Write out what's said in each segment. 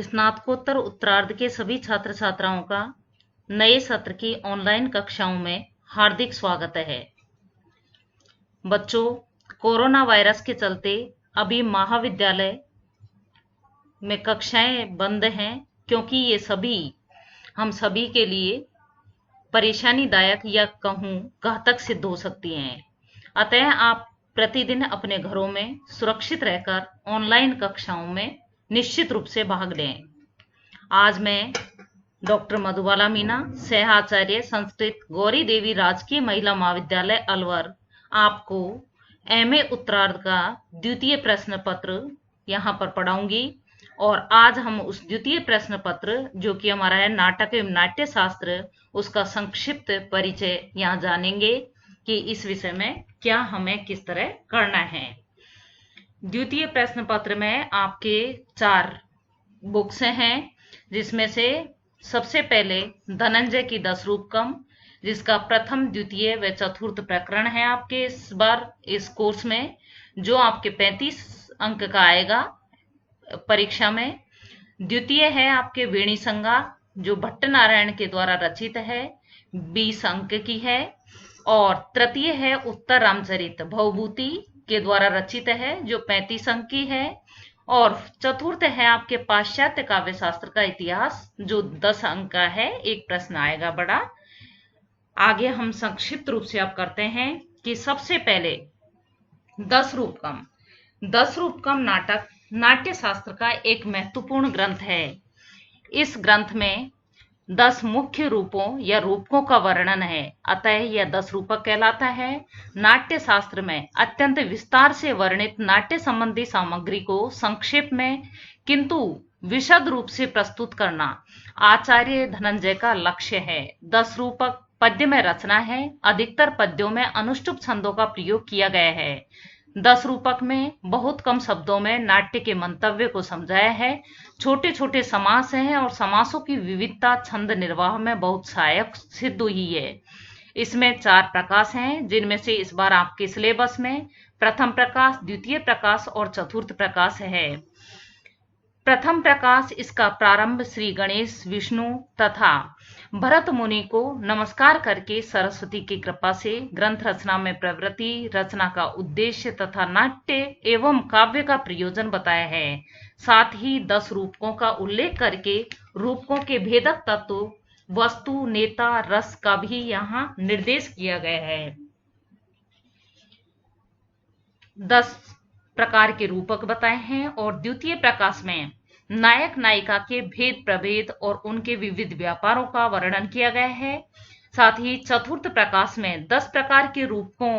स्नातकोत्तर उत्तरार्ध के सभी छात्र छात्राओं का नए सत्र की ऑनलाइन कक्षाओं में हार्दिक स्वागत है। बच्चों, कोरोना वायरस के चलते अभी महाविद्यालय में कक्षाएं बंद हैं, क्योंकि ये हम सभी के लिए परेशानीदायक या कहूँ घातक सिद्ध हो सकती हैं। अतः आप प्रतिदिन अपने घरों में सुरक्षित रहकर ऑनलाइन कक्षाओं में निश्चित रूप से भाग लें। आज मैं डॉक्टर मधुबाला मीना, सह आचार्य संस्कृत गौरी देवी राजकीय महिला महाविद्यालय अलवर, आपको एमए उत्तरार्ध का द्वितीय प्रश्न पत्र यहाँ पर पढ़ाऊंगी। और आज हम उस द्वितीय प्रश्न पत्र जो कि हमारा है नाटक एवं नाट्य शास्त्र, उसका संक्षिप्त परिचय यहाँ जानेंगे कि इस विषय में क्या हमें किस तरह करना है। द्वितीय प्रश्न पत्र में आपके 4 बुक्स हैं, जिसमें से सबसे पहले धनंजय की 10 रूपकम, जिसका प्रथम, द्वितीय व चतुर्थ प्रकरण है आपके इस बार इस कोर्स में, जो आपके 35 अंक का आएगा परीक्षा में। द्वितीय है आपके वेणी संगार, जो भट्ट नारायण के द्वारा रचित है, 20 अंक की है। और तृतीय है उत्तर रामचरित भवभूति के द्वारा रचित है, जो 35 अंक की है। और चतुर्थ है आपके पाश्चात्य काव्य शास्त्र का इतिहास, जो 10 अंक का है। एक प्रश्न आएगा बड़ा। आगे हम संक्षिप्त रूप से अब करते हैं कि सबसे पहले 10 रूपकम नाटक नाट्य शास्त्र का एक महत्वपूर्ण ग्रंथ है। इस ग्रंथ में 10 मुख्य रूपों या रूपकों का वर्णन है, अतः यह 10 रूपक कहलाता है। नाट्य शास्त्र में अत्यंत विस्तार से वर्णित नाट्य संबंधी सामग्री को संक्षेप में किंतु विशद रूप से प्रस्तुत करना आचार्य धनंजय का लक्ष्य है। 10 रूपक पद्य में रचना है। अधिकतर पद्यों में अनुष्टुप छंदों का प्रयोग किया गया है। 10 रूपक में बहुत कम शब्दों में नाट्य के मंतव्य को समझाया है। छोटे छोटे समास हैं और समासों की विविधता छंद निर्वाह में बहुत सहायक सिद्ध हुई है। इसमें 4 प्रकाश हैं, जिनमें से इस बार आपके सिलेबस में प्रथम प्रकाश, द्वितीय प्रकाश और चतुर्थ प्रकाश है। प्रथम प्रकाश, इसका प्रारंभ श्री गणेश, विष्णु तथा भरत मुनि को नमस्कार करके सरस्वती की कृपा से ग्रंथ रचना में प्रवृत्ति, रचना का उद्देश्य तथा नाट्य एवं काव्य का प्रयोजन बताया है। साथ ही 10 रूपकों का उल्लेख करके रूपकों के भेदक तत्व, वस्तु, नेता, रस का भी यहाँ निर्देश किया गया है। 10 प्रकार के रूपक बताए हैं। और द्वितीय प्रकाश में नायक नायिका के भेद प्रभेद और उनके विविध व्यापारों का वर्णन किया गया है। साथ ही चतुर्थ प्रकाश में 10 प्रकार के रूपकों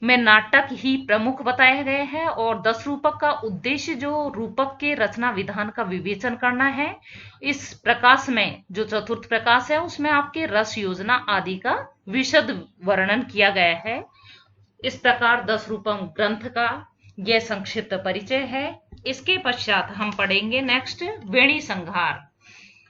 में नाटक ही प्रमुख बताए गए हैं। और 10 रूपक का उद्देश्य जो रूपक के रचना विधान का विवेचन करना है। इस प्रकाश में जो चतुर्थ प्रकाश है, उसमें आपके रस योजना आदि का विशद वर्णन किया गया है। इस प्रकार 10 रूपक ग्रंथ का यह संक्षिप्त परिचय है। इसके पश्चात हम पढ़ेंगे नेक्स्ट वेणी संहार।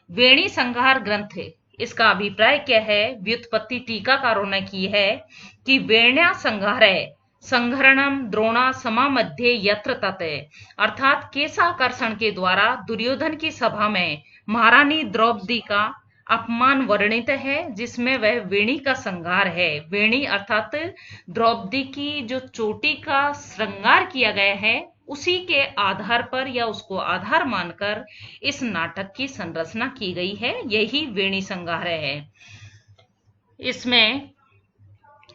वेणी संहार ग्रंथ, इसका अभिप्राय क्या है? व्युत्पत्ति टीकाकारों ने की है कि वेण्या संहारे संहरणम द्रोणा समा मध्य यत्र तत्, अर्थात केशाकर्षण के द्वारा दुर्योधन की सभा में महारानी द्रौपदी का अपमान वर्णित है, जिसमें वह वेणी का संहार है। वेणी अर्थात द्रौपदी की जो चोटी का श्रृंगार किया गया है, उसी के आधार पर या उसको आधार मानकर इस नाटक की संरचना की गई है। यही वेणी संहार है। इसमें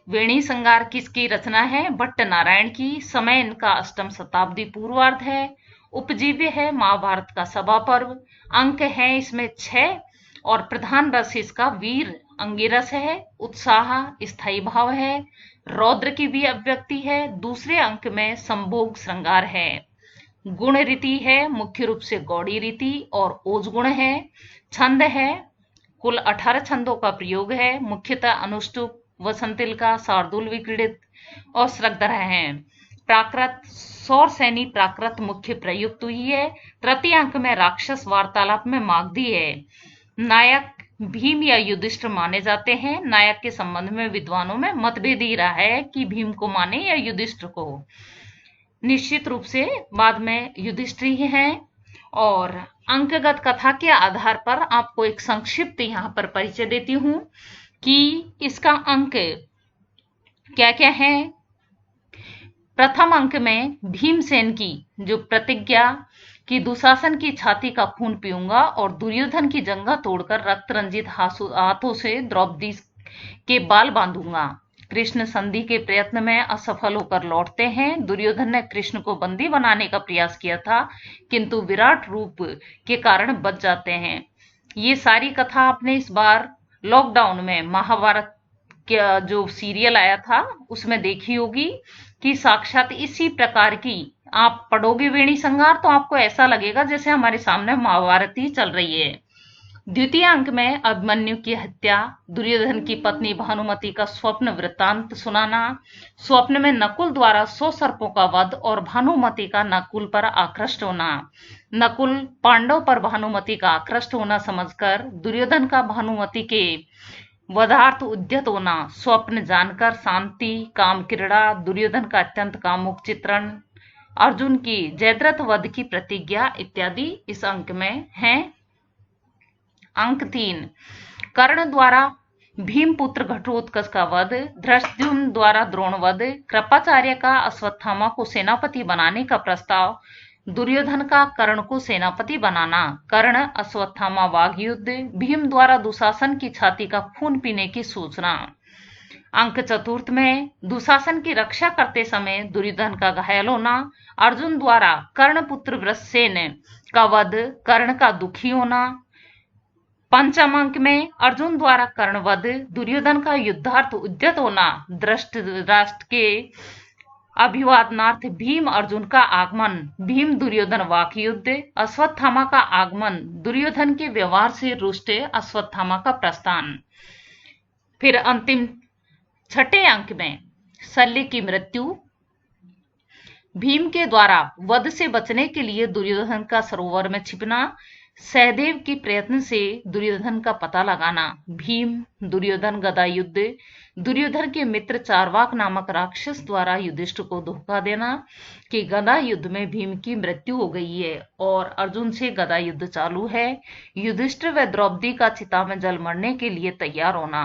वेणी संहार किसकी रचना है? भट्ट नारायण की। समय इनका 8वीं शताब्दी पूर्वार्ध है। उपजीव्य है महाभारत का सभा पर्व। अंक है इसमें 6 और प्रधान रस इसका वीर अंगिरस है। उत्साह स्थायी भाव है। रौद्र की भी अभिव्यक्ति है। दूसरे अंक में संभोग श्रृंगार है। गुण रीति है, मुख्य रूप से गौड़ी रीति और ओज गुण है। छंद है, कुल 18 छंदों का प्रयोग है। मुख्यतः अनुष्टुप, वसंतिल का, शार्दूल विक्रीडित और श्रगधर है। प्राकृत, सौर सैनी प्राकृत मुख्य प्रयुक्त हुई है। तृतीय अंक में राक्षस वार्तालाप में मागधी है। नायक भीम या युधिष्ठिर माने जाते हैं। नायक के संबंध में विद्वानों में मतभेद ही रहा है कि भीम को माने या युधिष्ठिर को। निश्चित रूप से बाद में युधिष्ठिर ही हैं। और अंकगत कथा के आधार पर आपको एक संक्षिप्त यहाँ पर परिचय देती हूँ कि इसका अंक क्या क्या है। प्रथम अंक में भीमसेन की जो प्रतिज्ञा कि दुशासन की छाती का खून पीऊंगा और दुर्योधन की जंघा तोड़कर रक्त रंजित हाथों से द्रौपदी के बाल बांधूंगा। कृष्ण संधि के प्रयत्न में असफल होकर लौटते हैं। दुर्योधन ने कृष्ण को बंदी बनाने का प्रयास किया था, किंतु विराट रूप के कारण बच जाते हैं। ये सारी कथा आपने इस बार लॉकडाउन में महाभारत का जो सीरियल आया था उसमें देखी होगी कि साक्षात इसी प्रकार की आप पढ़ोगे वेणी संहार तो आपको ऐसा लगेगा जैसे हमारे सामने महाभारत ही चल रही है। द्वितीय अंक में अभिमन्यु की हत्या, दुर्योधन की पत्नी भानुमति का स्वप्न वृत्तांत सुनाना, स्वप्न में नकुल द्वारा 100 सर्पों का वध और भानुमति का नकुल पर आकृष्ट होना, नकुल पांडव पर भानुमति का आकृष्ट होना समझकर दुर्योधन का भानुमति के वधार्थ उद्यत होना, स्वप्न जानकर शांति, काम क्रीड़ा, दुर्योधन का अत्यंत कामुक चित्रण, अर्जुन की जयद्रथ वध की प्रतिज्ञा इत्यादि इस अंक में है। अंक 3 कर्ण द्वारा भीमपुत्र घटोत्कच का वध, धृष्टद्युम्न द्वारा द्रोण वध, कृपाचार्य का अश्वत्थामा को सेनापति बनाने का प्रस्ताव, दुर्योधन का कर्ण को सेनापति बनाना, कर्ण अश्वत्थामा वाघ युद्ध, भीम द्वारा दुशासन की छाती का खून पीने की सूचना। अंक चतुर्थ में दुशासन की रक्षा करते समय दुर्योधन का घायल होना, अर्जुन द्वारा कर्णपुत्र वृषसेन का वध, कर्ण का दुखी होना। पंचम अंक में अर्जुन द्वारा कर्णवध, दुर्योधन का युद्धार्थ उद्यत होना, धृतराष्ट्र के अभिवादनार्थ भीम अर्जुन का आगमन, भीम दुर्योधन वाक युद्ध, अश्वत्थामा का आगमन, दुर्योधन के व्यवहार से रुष्ट अश्वत्थामा का प्रस्थान। फिर अंतिम छठे अंक में शल्य की मृत्यु, भीम के द्वारा वध से बचने के लिए दुर्योधन का सरोवर में छिपना, सहदेव के प्रयत्न से दुर्योधन का पता लगाना, भीम दुर्योधन गदा युद्ध, दुर्योधन के मित्र चारवाक नामक राक्षस द्वारा युधिष्ठिर को धोखा देना कि गदा युद्ध में भीम की मृत्यु हो गई है और अर्जुन से गदा युद्ध चालू है, युधिष्ठिर व द्रौपदी का चिता में जल मरने के लिए तैयार होना,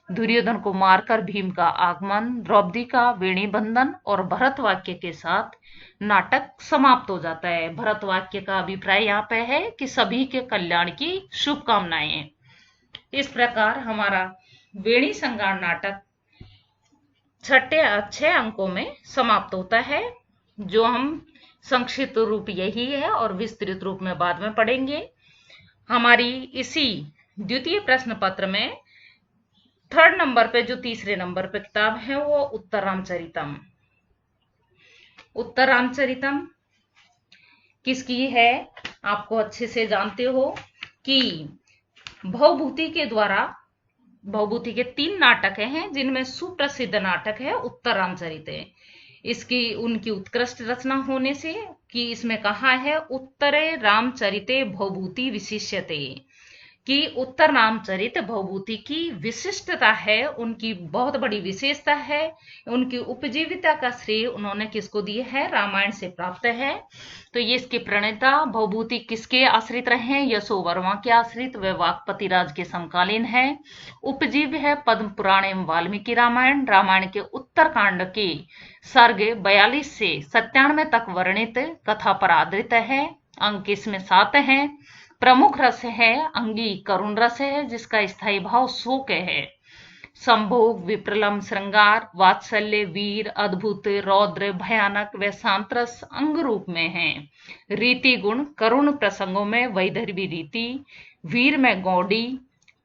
दुर्योधन को मारकर भीम का आगमन, द्रौपदी का वेणी बंधन और भरत वाक्य के साथ नाटक समाप्त हो जाता है। भरत वाक्य का अभिप्राय यहाँ पे है कि सभी के कल्याण की शुभकामनाएं। इस प्रकार हमारा वेणी संहार नाटक 6 अंकों में समाप्त होता है, जो हम संक्षिप्त रूप यही है और विस्तृत रूप में बाद में पढ़ेंगे। हमारी इसी द्वितीय प्रश्न पत्र में 3rd नंबर पे जो तीसरे नंबर पे किताब है वो उत्तर रामचरितम। उत्तर रामचरितम किसकी है आपको अच्छे से जानते हो कि भवभूति के द्वारा, भवभूति के 3 नाटक हैं जिनमें सुप्रसिद्ध नाटक है उत्तर रामचरित। इसकी उनकी उत्कृष्ट रचना होने से कि इसमें कहा है उत्तरे रामचरिते भवभूति विशिष्यते, कि उत्तर रामचरित भवभूति की विशिष्टता है, उनकी बहुत बड़ी विशेषता है। उनकी उपजीविका का श्रेय उन्होंने किसको दिया है? रामायण से प्राप्त है। तो ये इसके प्रणेता भवभूति किसके आश्रित रहे? यशोवर्मा के आश्रित व वाक्पति राज के समकालीन है। उपजीव्य है पद्म पुराण एवं वाल्मीकि रामायण। रामायण के उत्तर कांड के सर्ग 42 से 97 तक वर्णित कथा पर आधारित है। अंक इसमें 7 हैं। प्रमुख रस है अंगी करुण रस है, जिसका स्थायी भाव शोक है। संभोग, विप्रलम, श्रृंगार, वात्सल्य, वीर, अद्भुत, रौद्र, भयानक व शांत रस अंग रूप में है। रीति गुण करुण प्रसंगों में वैदर्भी रीति, वीर में गौड़ी,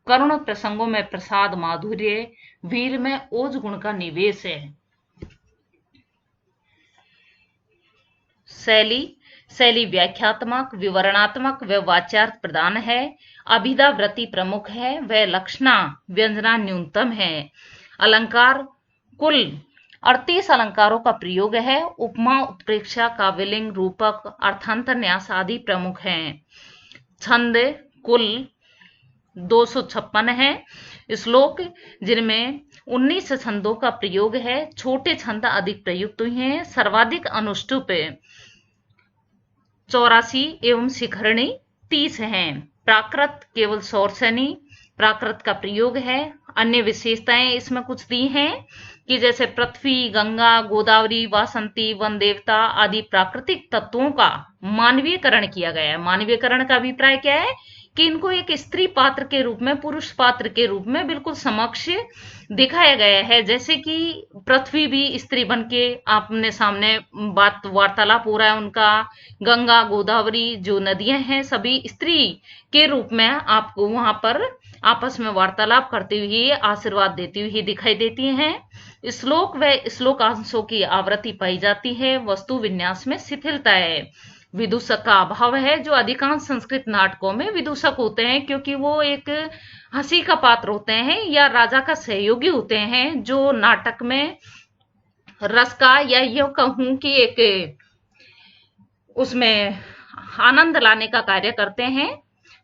करुण प्रसंगों में प्रसाद माधुर्य, वीर में ओज गुण का निवेश है। शैली व्याख्यात्मक, विवरणात्मक व वाच्यार्थ प्रदान है। अभिधा वृत्ति प्रमुख है व लक्षणा व्यंजना न्यूनतम है। अलंकार कुल 38 अलंकारों का प्रयोग है। उपमा, उत्प्रेक्षा, काव्यलिंग, रूपक, अर्थांतर, न्यास आदि प्रमुख हैं। छंद कुल 256 है। श्लोक जिनमें 19 छंदों का प्रयोग है। छोटे छंद अधिक प्रयुक्त हुए हैं। सर्वाधिक अनुष्टुप 84 एवं शिखरणी 30 हैं। प्राकृत केवल सौरसेनी प्राकृत का प्रयोग है। अन्य विशेषताएं इसमें कुछ दी हैं कि जैसे पृथ्वी, गंगा, गोदावरी, वासंती, वन देवता आदि प्राकृतिक तत्वों का मानवीयकरण किया गया है। मानवीयकरण का अभिप्राय क्या है कि इनको एक स्त्री पात्र के रूप में, पुरुष पात्र के रूप में बिल्कुल समक्ष दिखाया गया है। जैसे कि पृथ्वी भी स्त्री बन के आपने सामने बात वार्तालाप हो रहा है उनका। गंगा, गोदावरी जो नदियां हैं सभी स्त्री के रूप में आपको वहां पर आपस में वार्तालाप करती हुई, आशीर्वाद देती हुई दिखाई देती हैं। श्लोक व श्लोकांशों की आवृत्ति पाई जाती है। वस्तु विन्यास में शिथिलता है। विदूषक का अभाव है, जो अधिकांश संस्कृत नाटकों में विदूषक होते हैं क्योंकि वो एक हंसी का पात्र होते हैं या राजा का सहयोगी होते हैं, जो नाटक में रस का, या यूं कहूं कि एक उसमें आनंद लाने का कार्य करते हैं,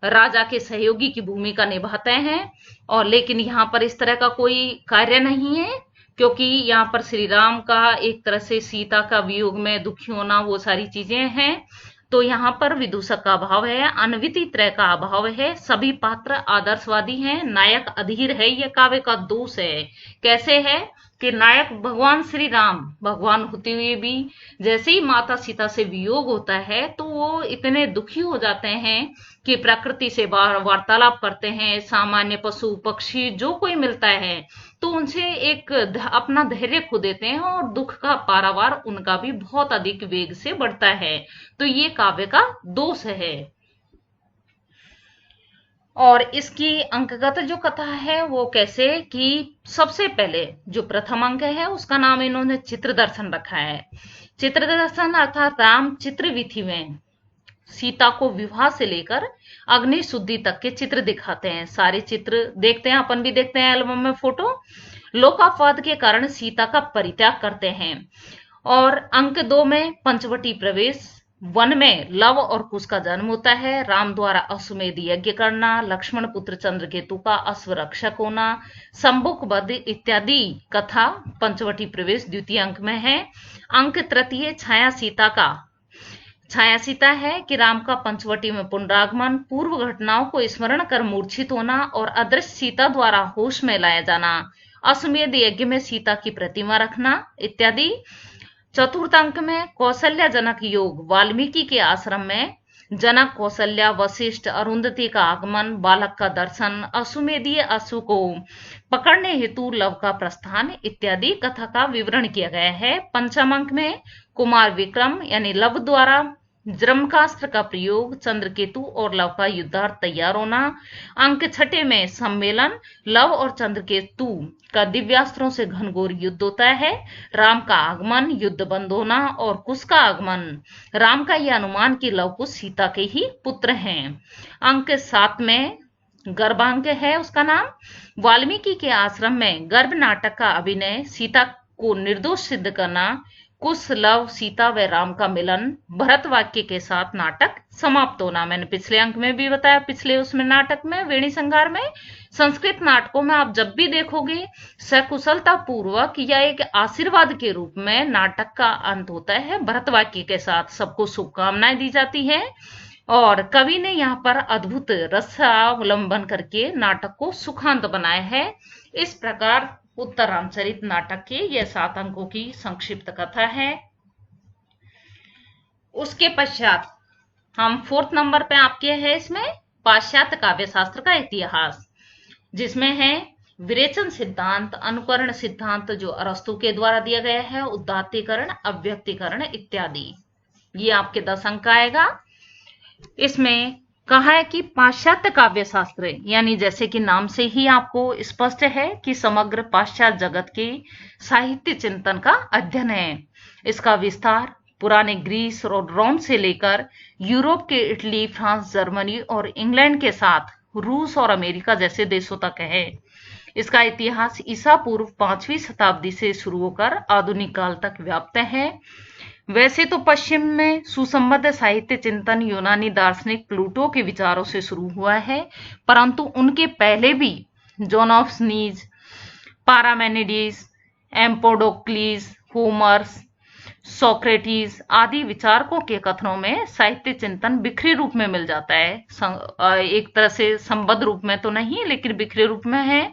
राजा के सहयोगी की भूमिका निभाते हैं। और लेकिन यहाँ पर इस तरह का कोई कार्य नहीं है क्योंकि यहाँ पर श्री राम का एक तरह से सीता का वियोग में दुखी होना, वो सारी चीजें हैं। तो यहाँ पर विदूषक का अभाव है, अनविति त्रय का अभाव है, सभी पात्र आदर्शवादी हैं, नायक अधीर है। यह काव्य का दोष है। कैसे है कि नायक भगवान श्री राम, भगवान होते हुए भी जैसे ही माता सीता से वियोग होता है तो वो इतने दुखी हो जाते हैं कि प्रकृति से वार्तालाप करते हैं। सामान्य पशु पक्षी जो कोई मिलता है तो उनसे एक अपना धैर्य खो देते हैं और दुख का पारावार उनका भी बहुत अधिक वेग से बढ़ता है। तो ये काव्य का दोष है। और इसकी अंकगत जो कथा है वो कैसे कि सबसे पहले जो प्रथम अंक है उसका नाम इन्होंने चित्र दर्शन रखा है। चित्र दर्शन अर्थात राम चित्र विधि में सीता को विवाह से लेकर अग्नि शुद्धि तक के चित्र दिखाते हैं। सारे चित्र देखते हैं, अपन भी देखते हैं एल्बम में फोटो। लोकापवाद के कारण सीता का परित्याग करते हैं। और अंक 2 में पंचवटी प्रवेश, वन में लव और कुश का जन्म होता है, राम द्वारा अश्वमेध यज्ञ करना, लक्ष्मण पुत्र चंद्रकेतु का अश्वरक्षक होना, संबुक वध इत्यादि कथा पंचवटी प्रवेश द्वितीय अंक में है। अंक तृतीय छाया सीता का, छाया सीता है कि राम का पंचवटी में पुनरागमन, पूर्व घटनाओं को स्मरण कर मूर्छित होना और अदृश्य सीता द्वारा होश में लाया जाना, अश्वमेध यज्ञ में सीता की प्रतिमा रखना इत्यादि। चतुर्थ अंक में कौशल्या जनक योग, वाल्मीकि के आश्रम में जनक, कौशल्या, वशिष्ठ, अरुंधति का आगमन, बालक का दर्शन, अश्वमेधीय अश्व को पकड़ने हेतु लव का प्रस्थान इत्यादि कथा का विवरण किया गया है। पंचम अंक में कुमार विक्रम यानी लव द्वारा ब्रह्मास्त्र का प्रयोग, चंद्रकेतु और लव का युद्धार्थ तैयार होना। अंक 6 में सम्मेलन, लव और चंद्रकेतु का दिव्यास्त्रों से घनघोर युद्ध होता है, राम का आगमन, युद्ध बंद होना और कुश का आगमन। राम का यह अनुमान कि लव कुश सीता के ही पुत्र हैं। अंक 7 में गर्भांक है, उसका नाम वाल्मीकि के आश्रम में गर्भ नाटक का अभिनय, सीता को निर्दोष सिद्ध करना, कुश, लव, सीता व राम का मिलन, भरत वाक्य के साथ नाटक समाप्त होना। मैंने पिछले अंक में भी बताया, पिछले उसमें नाटक में वेणी संहार में संस्कृत नाटकों में आप जब भी देखोगे सकुशलता पूर्वक या एक आशीर्वाद के रूप में नाटक का अंत होता है भरत वाक्य के साथ, सबको शुभकामनाएं दी जाती है। और कवि ने यहाँ पर अद्भुत रसावलंबन करके नाटक को सुखांत बनाया है। इस प्रकार उत्तर रामचरित नाटक के यह 7 अंकों की संक्षिप्त कथा है। उसके पश्चात हम 4th नंबर पे आपके है इसमें पाश्चात्य काव्य शास्त्र का इतिहास, जिसमें है विरेचन सिद्धांत, अनुकरण सिद्धांत जो अरस्तु के द्वारा दिया गया है, उदात्तीकरण, अव्यक्तीकरण इत्यादि। ये आपके 10 अंक आएगा। इसमें कहा है कि पाश्चात्य काव्य शास्त्र यानी जैसे कि नाम से ही आपको स्पष्ट है कि समग्र पाश्चात्य जगत के साहित्य चिंतन का अध्ययन है। इसका विस्तार पुराने ग्रीस और रोम से लेकर यूरोप के इटली, फ्रांस, जर्मनी और इंग्लैंड के साथ रूस और अमेरिका जैसे देशों तक है। इसका इतिहास ईसा पूर्व 5वीं शताब्दी से शुरू होकर आधुनिक काल तक व्याप्त है। वैसे तो पश्चिम में सुसंबद्ध साहित्य चिंतन यूनानी दार्शनिक प्लूटो के विचारों से शुरू हुआ है, परंतु उनके पहले भी Xenophanes, Parmenides, Empedocles, Homers, Socrates आदि विचारकों के कथनों में साहित्य चिंतन बिखरे रूप में मिल जाता है। एक तरह से संबद्ध रूप में तो नहीं, लेकिन बिखरे रूप में है।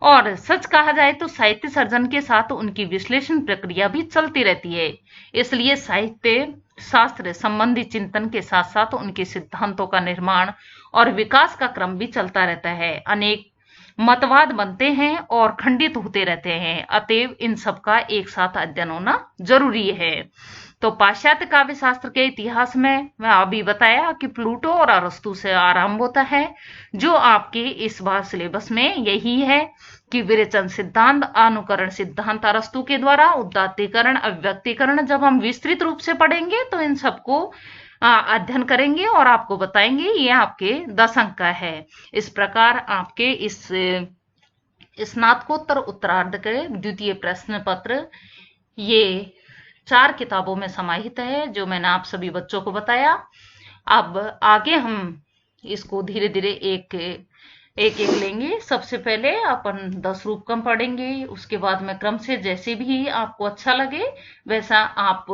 और सच कहा जाए तो साहित्य सर्जन के साथ उनकी विश्लेषण प्रक्रिया भी चलती रहती है। इसलिए साहित्य शास्त्र संबंधी चिंतन के साथ साथ उनके सिद्धांतों का निर्माण और विकास का क्रम भी चलता रहता है। अनेक मतवाद बनते हैं और खंडित होते रहते हैं, अतएव इन सब का एक साथ अध्ययन होना जरूरी है। तो पाश्चात्य काव्य शास्त्र के इतिहास में मैं अभी बताया कि प्लूटो और अरस्तु से आरंभ होता है। जो आपके इस बार सिलेबस में यही है कि विरेचन सिद्धांत, अनुकरण सिद्धांत अरस्तु के द्वारा, उदात्तीकरण, अव्यक्तीकरण जब हम विस्तृत रूप से पढ़ेंगे तो इन सबको अध्ययन करेंगे और आपको बताएंगे। ये आपके 10 अंक का है। इस प्रकार आपके इस स्नातकोत्तर उत्तरार्ध के द्वितीय प्रश्न पत्र ये 4 किताबों में समाहित है, जो मैंने आप सभी बच्चों को बताया। अब आगे हम इसको धीरे धीरे एक एक लेंगे। सबसे पहले अपन 10 रूपकम पढ़ेंगे, उसके बाद में क्रम से जैसे भी आपको अच्छा लगे वैसा आप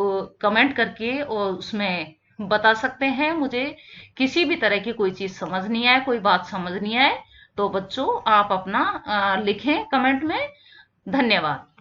कमेंट करके और उसमें बता सकते हैं। मुझे किसी भी तरह की कोई चीज समझ नहीं आए, कोई बात समझ नहीं आए तो बच्चों आप अपना लिखें कमेंट में। धन्यवाद।